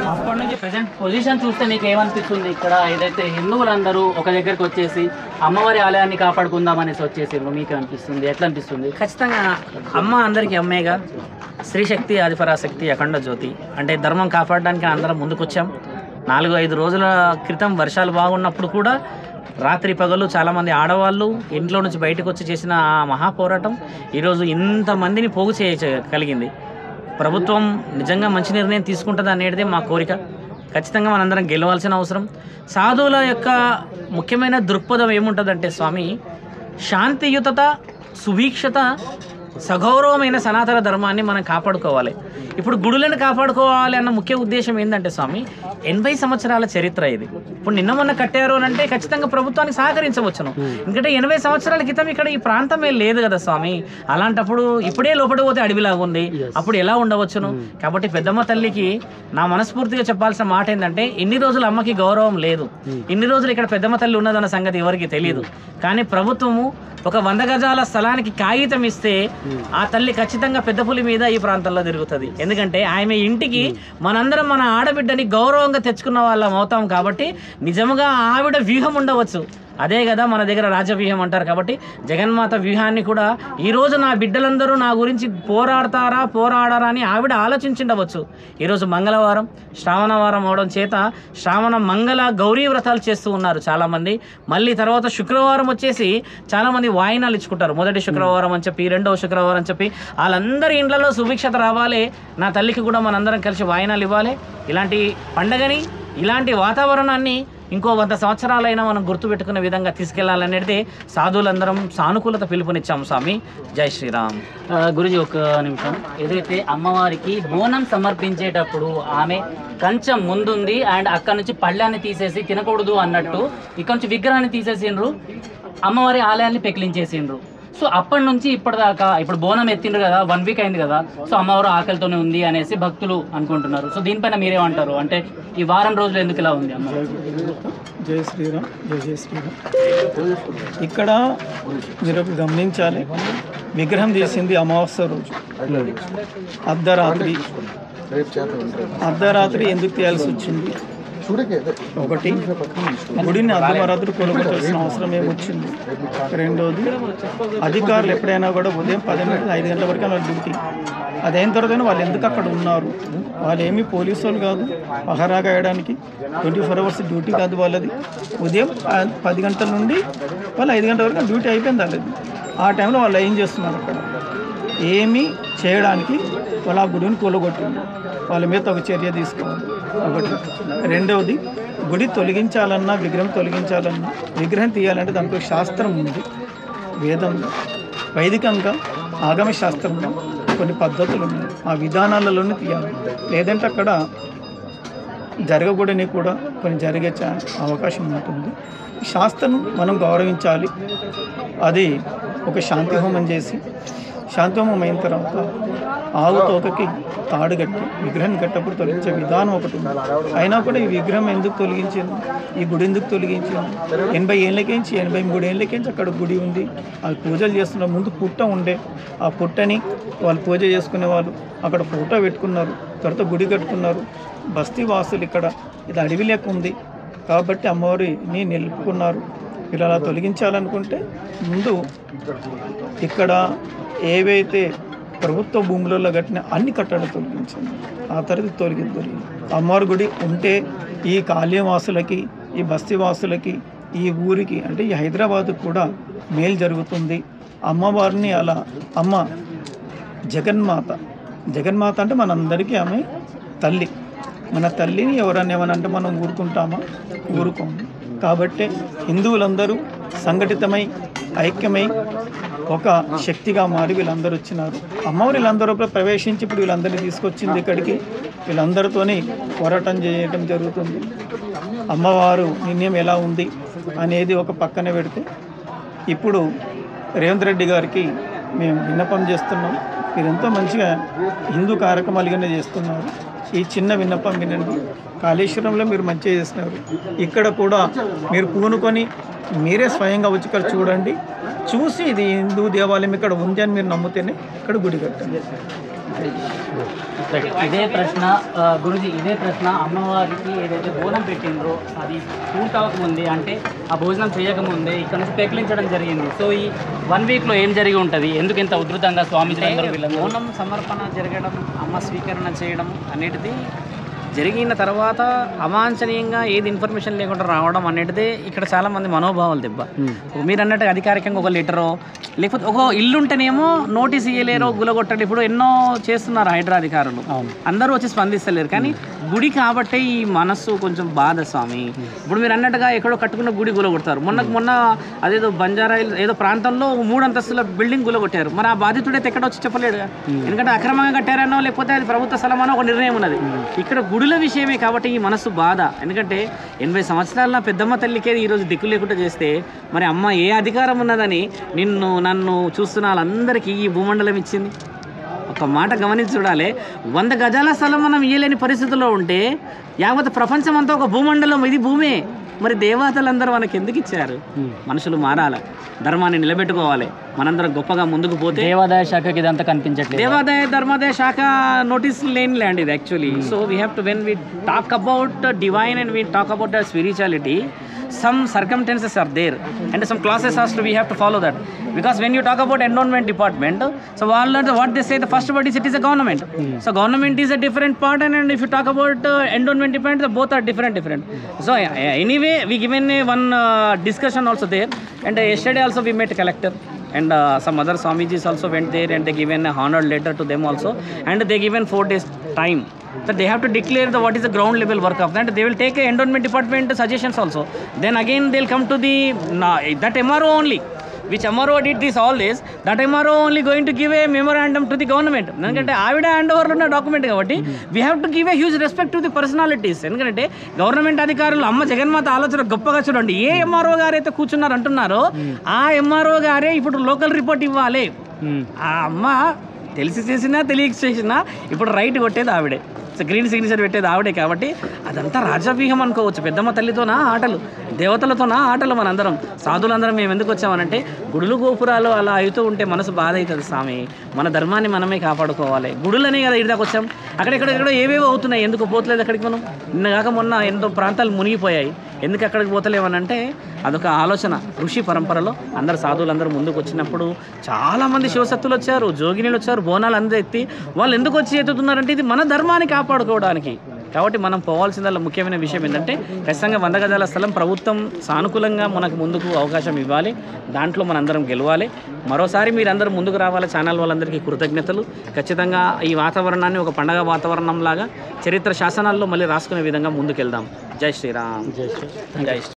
అప్పటి నుంచి present position చూస్తే నీకు ఏమనిపిస్తుంది? ఇక్కడ ఏదైతే హిందువులందరూ ఒక దగ్గరికి వచ్చేసి అమ్మవారి ఆలయాన్ని కాపాడుకుందామనేసి వచ్చేసిండ్రు, మీకు అనిపిస్తుంది? ఎట్లా అనిపిస్తుంది? ఖచ్చితంగా అమ్మ అందరికీ అమ్మేగా. శ్రీశక్తి ఆదిపరాశక్తి అఖండ జ్యోతి అంటే ధర్మం కాపాడడానికి అందరం ముందుకొచ్చాం. 4-5 రోజుల క్రితం వర్షాలు బాగున్నప్పుడు కూడా రాత్రి పగలు చాలామంది ఆడవాళ్ళు ఇంట్లో నుంచి బయటకు వచ్చి చేసిన ఆ మహాపోరాటం ఈరోజు ఇంతమందిని పోగు చేయగలిగింది. ప్రభుత్వం నిజంగా మంచి నిర్ణయం తీసుకుంటుంది అనేది మా కోరిక. ఖచ్చితంగా మనందరం గెలవాల్సిన అవసరం. సాధువుల యొక్క ముఖ్యమైన దృక్పథం ఏముంటుందంటే స్వామి, శాంతియుతత, సుభీక్షత, సగౌరవమైన సనాతన ధర్మాన్ని మనం కాపాడుకోవాలి. ఇప్పుడు గుడులను కాపాడుకోవాలి అన్న ముఖ్య ఉద్దేశం ఏంటంటే స్వామి, 80 సంవత్సరాల చరిత్ర ఇది. ఇప్పుడు నిన్న మొన్న కట్టారు అని అంటే ఖచ్చితంగా ప్రభుత్వానికి సహకరించవచ్చును. ఎందుకంటే 80 సంవత్సరాల క్రితం ఇక్కడ ఈ ప్రాంతమే లేదు కదా స్వామి. అలాంటప్పుడు ఇప్పుడే లోపల పోతే అడవిలాగా ఉంది, అప్పుడు ఎలా ఉండవచ్చును? కాబట్టి పెద్దమ్మ తల్లికి నా మనస్ఫూర్తిగా చెప్పాల్సిన మాట ఏంటంటే, ఇన్ని రోజులు అమ్మకి గౌరవం లేదు, ఇన్ని రోజులు ఇక్కడ పెద్దమ్మ తల్లి ఉన్నదన్న సంగతి ఎవరికి తెలియదు. కానీ ప్రభుత్వము ఒక 100 గజాల స్థలానికి కాగితం ఇస్తే ఆ తల్లి ఖచ్చితంగా పెద్ద పులి మీద ఈ ప్రాంతంలో తిరుగుతుంది. ఎందుకంటే ఆమె ఇంటికి మనందరం మన ఆడబిడ్డని గౌరవంగా తెచ్చుకున్న వాళ్ళం అవుతాం. కాబట్టి నిజంగా ఆవిడ వ్యూహం ఉండవచ్చు, అదే కదా మన దగ్గర రాజవ్యూహం అంటారు. కాబట్టి జగన్మాత వ్యూహాన్ని కూడా ఈరోజు నా బిడ్డలందరూ నా గురించి పోరాడరా అని ఆవిడ ఆలోచించుండవచ్చు. ఈరోజు మంగళవారం, శ్రావణవారం అవడం చేత శ్రావణ మంగళ గౌరీ వ్రతాలు చేస్తూ ఉన్నారు చాలామంది. మళ్ళీ తర్వాత శుక్రవారం వచ్చేసి చాలామంది వాయినాలు ఇచ్చుకుంటారు. మొదటి శుక్రవారం అని చెప్పి, రెండవ శుక్రవారం అని చెప్పి, వాళ్ళందరి ఇండ్లలో సుభిక్షత రావాలి. నా తల్లికి కూడా మనందరం కలిసి వాయినాలు ఇవ్వాలి. ఇలాంటి పండగని, ఇలాంటి వాతావరణాన్ని ఇంకో 100 సంవత్సరాలైనా మనం గుర్తుపెట్టుకునే విధంగా తీసుకెళ్లాలనేది సాధువులందరం సానుకూలత పిలుపునిచ్చాము స్వామి. జై శ్రీరామ్. గురుజీ ఒక నిమిషం, ఏదైతే అమ్మవారికి బోనం సమర్పించేటప్పుడు ఆమె కంచం ముందుంది అండ్ అక్కడ నుంచి పళ్ళాన్ని తీసేసి తినకూడదు అన్నట్టు ఇక్కడ నుంచి విగ్రహాన్ని తీసేసిండ్రు, అమ్మవారి ఆలయాన్ని పెకిలించేసిండ్రు. సో అప్పటి నుంచి ఇప్పటిదాకా ఇప్పుడు బోనం ఎత్తిండ్రు కదా, 1 వీక్ అయింది కదా, సో అమ్మవారు ఆకలితోనే ఉంది అనేసి భక్తులు అనుకుంటున్నారు. సో దీనిపైన మీరేమంటారు? అంటే ఈ వారం రోజులు ఎందుకు ఇలా ఉంది అమ్మ? జై శ్రీరామ్, జై శ్రీరామ్. ఇక్కడ మీరు గమనించాలి, విగ్రహం తీసింది అమావాస్య రోజు అర్ధరాత్రి ఎందుకు తీయాల్సి వచ్చింది? ఒకటి, గుడిని అర్ధరాత్రి కొలగొట్టాల్సిన అవసరం ఏమొచ్చింది? రెండోది, అధికారులు ఎప్పుడైనా కూడా ఉదయం 5 గంటల వరకు వాళ్ళ డ్యూటీ, అదైన తర్వాత వాళ్ళు ఎందుకు అక్కడ ఉన్నారు? వాళ్ళు ఏమీ పోలీసు వాళ్ళు కాదు, పహరా కాయడానికి 24 అవర్స్ డ్యూటీ కాదు వాళ్ళది. ఉదయం 10 గంటల నుండి వాళ్ళు 5 గంటల వరకు డ్యూటీ అయిపోయింది వాళ్ళది. ఆ టైంలో వాళ్ళు ఏం చేస్తున్నారు? అక్కడ ఏమీ చేయడానికి వాళ్ళు ఆ గుడిని కూలగొట్టింది. వాళ్ళ మీద ఒక చర్య తీసుకోవాలి. ఒకటి. రెండవది, గుడి తొలగించాలన్నా, విగ్రహం తొలగించాలన్నా, విగ్రహం తీయాలంటే దానికి శాస్త్రం ఉంది. వేదంలో, వైదికంగా, ఆగమ శాస్త్రంలో కొన్ని పద్ధతులు ఉన్నాయి. ఆ విధానాలలోనే తీయాలి. లేదంటే అక్కడ జరగకూడని కూడా కొన్ని జరిగే అవకాశం ఉంటుంది. శాస్త్రం మనం గౌరవించాలి. అది ఒక శాంతి హోమం చేసి, శాంతి హోమం అయిన తర్వాత ఆవు తోకకి తాడు కట్టి విగ్రహం కట్టప్పుడు తొలగించే విధానం ఒకటి ఉంది. అయినా కూడా ఈ విగ్రహం ఎందుకు తొలగించింది? ఈ గుడి ఎందుకు తొలగించింది? 80 ఏళ్ళకించి 83 ఏళ్ళకించి అక్కడ గుడి ఉంది. వాళ్ళు పూజలు చేస్తున్నారు. ముందు పుట్ట ఉండే, ఆ పుట్టని వాళ్ళు పూజ చేసుకునే వాళ్ళు అక్కడ ఫోటో పెట్టుకున్నారు. తర్వాత గుడి కట్టుకున్నారు. బస్తీ వాసులు ఇక్కడ ఇది అడవి లెక్క ఉంది కాబట్టి అమ్మవారిని నిలుపుకున్నారు. ఇలా అలా తొలగించాలనుకుంటే ముందు ఇక్కడ ఏవైతే ప్రభుత్వ భూములలో కట్టిన అన్ని కట్టడాలు తొలగించింది. ఆ తర్వాత తొలగిద్దరు. అమ్మవారి గుడి ఉంటే ఈ కాళీవాసులకి, ఈ బస్తీవాసులకి, ఈ ఊరికి అంటే ఈ హైదరాబాద్కు కూడా మేలు జరుగుతుంది. అమ్మవారిని అలా అమ్మ జగన్మాత అంటే మనందరికీ ఆమె తల్లి. మన తల్లిని ఎవరన్నా ఏమనంటే మనం ఊరుకుంటామా? ఊరుకోము. కాబట్టి హిందువులందరూ సంఘటితమై, ఐక్యమై, ఒక శక్తిగా మారి వీళ్ళందరూ వచ్చినారు. అమ్మవారు వీళ్ళందరూ ప్రవేశించి ఇప్పుడు వీళ్ళందరినీ తీసుకొచ్చింది ఇక్కడికి. వీళ్ళందరితోని పోరాటం చేయడం జరుగుతుంది. అమ్మవారు నిర్ణయం ఎలా ఉంది అనేది ఒక పక్కనే పెడితే, ఇప్పుడు రేవంత్ రెడ్డి గారికి మేము విన్నపం చేస్తున్నాం. మీరు ఎంతో మంచిగా హిందూ కార్యక్రమాలుగానే చేస్తున్నారు. ఈ చిన్న విన్నపం వినండి. కాళేశ్వరంలో మీరు మంచిగా చేస్తున్నారు, ఇక్కడ కూడా మీరు పూనుకొని మీరే స్వయంగా వచ్చి ఇక్కడ చూడండి. చూసి ఇది హిందూ దేవాలయం ఇక్కడ ఉంది అని మీరు నమ్మితేనే ఇక్కడ గుడి కట్టండి. ఇదే ప్రశ్న గురుజీ, ఇదే ప్రశ్న అమ్మవారికి ఏదైతే బోనం పెట్టిండ్రో అది పూర్తవకముందే, అంటే ఆ భోజనం చేయకముందే ఇక్కడ నుంచి పెకిలించడం జరిగింది. సో ఈ 1 వీక్లో ఏం జరిగి ఉంటుంది, ఎందుకు ఇంత ఉధృతంగా స్వామిజీలందరూ బోనం సమర్పణ జరగడం, అమ్మ స్వీకరణ చేయడం అనేటిది జరిగిన తర్వాత అవాంఛనీయంగా ఏది ఇన్ఫర్మేషన్ లేకుండా రావడం అనేటిదే ఇక్కడ చాలామంది మనోభావాలు దెబ్బ. మీరు అన్నట్టు అధికారికంగా ఒక లెటరో లేకపోతే ఒక ఇల్లు ఉంటేనేమో నోటీస్ ఇయ్యలేరో గులగొట్టండి. ఇప్పుడు ఎన్నో చేస్తున్నారు హైడ్రా అధికారులు, అందరూ వచ్చి స్పందిస్తలేరు. కానీ గుడి కాబట్టి ఈ మనస్సు కొంచెం బాధ స్వామి. ఇప్పుడు మీరు అన్నట్టుగా ఎక్కడో కట్టుకున్న గుడి గులగొడతారు. మొన్న అదేదో బంజారా ఏదో ప్రాంతంలో 3 అంతస్తుల బిల్డింగ్ గులగొట్టారు. మరి ఆ బాధితుడైతే ఎక్కడ వచ్చి చెప్పలేడు, ఎందుకంటే అక్రమంగా కట్టారనో లేకపోతే అది ప్రభుత్వ స్థలమనో ఒక నిర్ణయం ఉన్నది. ఇక్కడ గుడుల విషయమే కాబట్టి ఈ మనస్సు బాధ. ఎందుకంటే 80 సంవత్సరాల పెద్దమ్మ తల్లికే ఈరోజు దిక్కు లేకుండా చేస్తే మరి అమ్మ ఏ అధికారం ఉన్నదని నన్ను చూస్తున్న వాళ్ళందరికీ ఈ భూమండలం ఇచ్చింది. ఒక మాట గమనించి చూడాలి, 100 గజాల స్థలం మనం ఇయ్యలేని పరిస్థితుల్లో ఉంటే యావత్ ప్రపంచం అంతా ఒక భూమండలం, ఇది భూమే. మరి దేవతలందరూ మనకి ఎందుకు ఇచ్చారు? మనుషులు మారాలి, ధర్మాన్ని నిలబెట్టుకోవాలి, మనందరం గొప్పగా ముందుకు పోతే. దేవాదాయ శాఖకి ఇదంతా కనిపించట్లేదు. దేవాదాయ ధర్మాదాయ శాఖ నోటీస్ లేని ల్యాండ్ ఇది actually. So we have to, when we talk about divine and we talk about spirituality, some circumstances are there and some clauses has to, we have to follow that, because when you talk about endowment department, so what they say, the first word is it is a government. So government is a different part, and if you talk about endowment department, the both are different. So anyway, we given one discussion also there, and yesterday also we met collector and some other Swamijis also went there, and they given a honored letter to them also, and they given 4 days time that they have to declare what is the ground level work of that. They will take a endowment department suggestions also, then again they'll come to the that MRO only, which MRO did this all this, that MRO only going to give a memorandum to the government. ఎందుకంటే ఆవిడ hand ఓవర్లో ఉన్న document కాబట్టి we have to give a huge respect to the personalities. ఎందుకంటే government అధికారులు అమ్మ జగన్మాత ఆలోచన గొప్పగా చూడండి. ఏ ఎంఆర్ఓ గారు అయితే కూర్చున్నారు అంటున్నారో ఆ ఎంఆర్ఓ గారే ఇప్పుడు లోకల్ రిపోర్ట్ ఇవ్వాలి. ఆ అమ్మ తెలిసి చేసినా తెలియక చేసినా ఇప్పుడు రైట్ కొట్టేది ఆవిడే, గ్రీన్ సిగ్నేచర్ పెట్టేది ఆవిడే. కాబట్టి అదంతా రాజవ్యూహం అనుకోవచ్చు. పెద్దమ్మ తల్లితోనా ఆటలు, దేవతలతోనా ఆటలు. మనందరం సాధులందరం మేము ఎందుకు వచ్చామనంటే గుడులు గోపురాలు అలా అవుతూ ఉంటే మనసు బాధ అవుతుంది స్వామి. మన ధర్మాన్ని మనమే కాపాడుకోవాలి. గుడులనే కదా ఇడిదాకా వచ్చాం, అక్కడెక్కడెక్కడో ఏవేవో అవుతున్నాయి, ఎందుకు పోతలేదు అక్కడికి మనం? నిన్నగాక మొన్న ఎంతో ప్రాంతాలు మునిగిపోయాయి, ఎందుకు అక్కడికి పోతలేమనంటే అదొక ఆలోచన. ఋషి పరంపరలో అందరు సాధువులందరూ ముందుకు వచ్చినప్పుడు చాలామంది శివశక్తులు వచ్చారు, జోగినీలు వచ్చారు, బోనాలు అందరూ ఎత్తి వాళ్ళు ఎందుకు వచ్చి ఎత్తుతున్నారంటే ఇది మన ధర్మాన్ని కాపాడుకోవడానికి. కాబట్టి మనం పోవాల్సిన ముఖ్యమైన విషయం ఏంటంటే ఖచ్చితంగా 100 గజాల స్థలం ప్రభుత్వం సానుకూలంగా మనకు ముందుకు అవకాశం ఇవ్వాలి, దాంట్లో మనందరం గెలవాలి. మరోసారి మీరందరూ ముందుకు రావాలి. ఛానల్ వాళ్ళందరికీ కృతజ్ఞతలు. ఖచ్చితంగా ఈ వాతావరణాన్ని ఒక పండగ వాతావరణంలాగా చరిత్ర శాసనాల్లో మళ్ళీ రాసుకునే విధంగా ముందుకెళ్దాం. జై శ్రీరామ్. జై శ్రీ. జై శ్రీ.